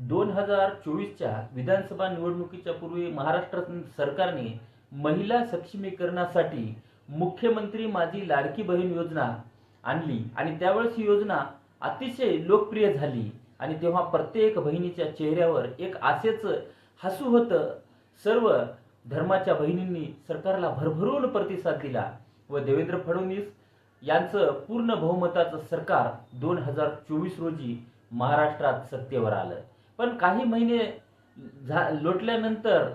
2024च्या विधानसभा निवडणुकीच्या पूर्वी महाराष्ट्र सरकारने महिला सक्षमीकरणासाठी मुख्यमंत्री माझी लाडकी बहीण योजना आणली आणि त्यावेळेस ही योजना अतिशय लोकप्रिय झाली आणि तेव्हा प्रत्येक बहिणीच्या चेहऱ्यावर एक आशेचं हसू होतं. सर्व धर्माच्या बहिणींनी सरकारला भरभरून प्रतिसाद दिला व देवेंद्र फडणवीस यांचं पूर्ण बहुमताचं सरकार 2024 रोजी महाराष्ट्रात सत्तेवर आलं. पण काही महिने लोटल्यानंतर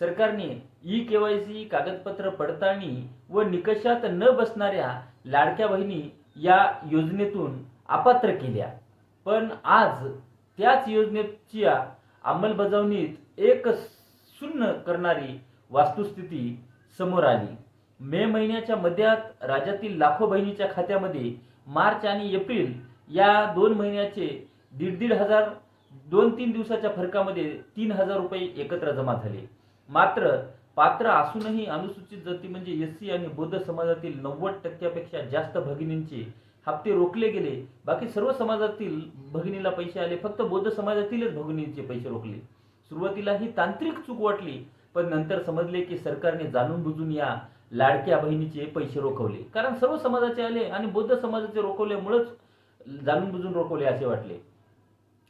सरकारने KYC कागदपत्र पडताळणी व निकषात न बसणाऱ्या लाडक्या बहिणी या योजनेतून अपात्र केल्या. पण आज त्याच योजनेची अंमलबजावणीत एक शून्य करणारी वस्तुस्थिती समोर आली. मे महिन्याच्या मध्यात राज्यातील लाखो बहिणीच्या खात्यामध्ये मार्च आणि एप्रिल या 2 महिन्याचे 1,500 2-3 दिवसाच्या फरकामध्ये 3,000 रुपये एकत्र जमा झाले. मात्र पात्र असूनही अनुसूचित जाती म्हणजे SC आणि बौद्ध समाजातील 90% जास्त भगिनींचे हप्ते रोखले गेले. बाकी सर्व समाजातील भगिनीला पैसे आले, फक्त बौद्ध समाजातीलच भगिनींचे पैसे रोखले. सुरुवातीला ही तांत्रिक चूक वाटली, पण नंतर समजले की सरकारने जाणून बुजून या लाडक्या बहिणीचे पैसे रोखवले. कारण सर्व समाजाचे आले आणि बौद्ध समाजाचे रोखवल्यामुळेच जाणून बुजून रोखवले असे वाटले.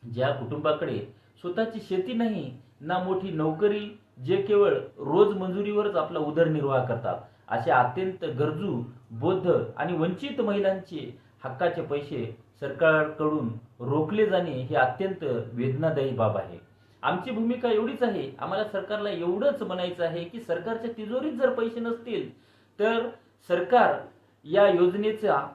ज्या कुटुंबाकडे स्वतःची शेती नाही ना मोठी नोकरी, जे केवळ रोज मंजुरीवरच आपला उदरनिर्वाह करतात, अशा अत्यंत गरजू बौद्ध आणि वंचित महिलांचे हक्काचे पैसे सरकारकडून रोखले जाणे हे अत्यंत वेदनादायी बाब आहे. आमची भूमिका एवढीच आहे, आम्हाला सरकारला एवढंच म्हणायचं आहे की सरकारच्या तिजोरीत जर पैसे नसतील तर सरकार या योजनेचा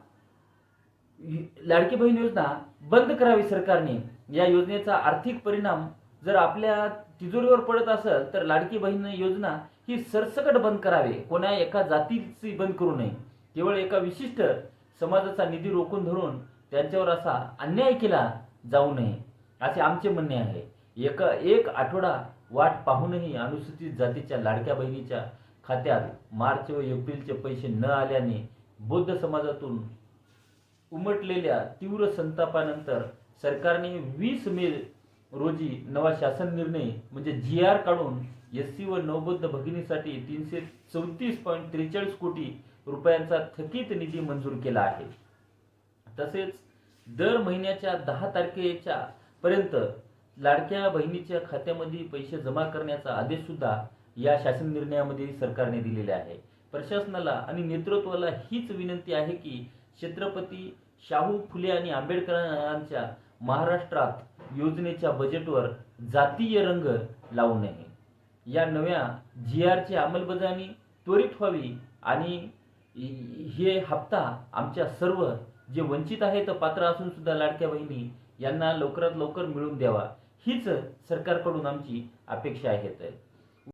लाडकी बहीण योजना बंद करावी. सरकारने या योजनेचा आर्थिक परिणाम जर आपल्या तिजोरीवर पडत असेल तर लाडकी बहीण योजना ही सरसकट बंद करावी. कोणा एका जातीची बंद करू नये. केवळ एका विशिष्ट समाजाचा निधी रोखून धरून त्यांच्यावर असा अन्याय केला जाऊ नये असे आमचे म्हणणे आहे. एक आठवडा वाट पाहूनही अनुसूचित जातीच्या लाडक्या बहिणीच्या खात्यात मार्च व एप्रिलचे पैसे न आल्याने बौद्ध समाजातून उमटलेल्या तीव्र संतापानंतर सरकारने 20 मे रोजी नवा शासन निर्णय म्हणजे GR काढून SC व नवबौद्ध भगिनीसाठी 334.43 कोटी रुपयांचा थकीत निधी मंजूर केला आहे. तसेच दर महिन्याच्या 10 तारखेच्या पर्यंत लाडक्या बहिणीच्या खात्यामध्ये पैसे जमा करण्याचा आदेश सुद्धा या शासन निर्णयामध्ये सरकारने दिलेले आहे. प्रशासनाला आणि नेतृत्वाला हीच विनंती आहे की छत्रपती शाहू फुले आणि आंबेडकरांच्या महाराष्ट्रात योजनेच्या बजेटवर जातीय रंग लावू नये. या नव्या GRची अंमलबजावणी त्वरित व्हावी आणि हे हप्ता आमच्या सर्व जे वंचित आहेत पात्र असून सुद्धा लाडक्या बहिणी यांना लवकरात लवकर मिळवून द्यावा हीच सरकारकडून आमची अपेक्षा आहे.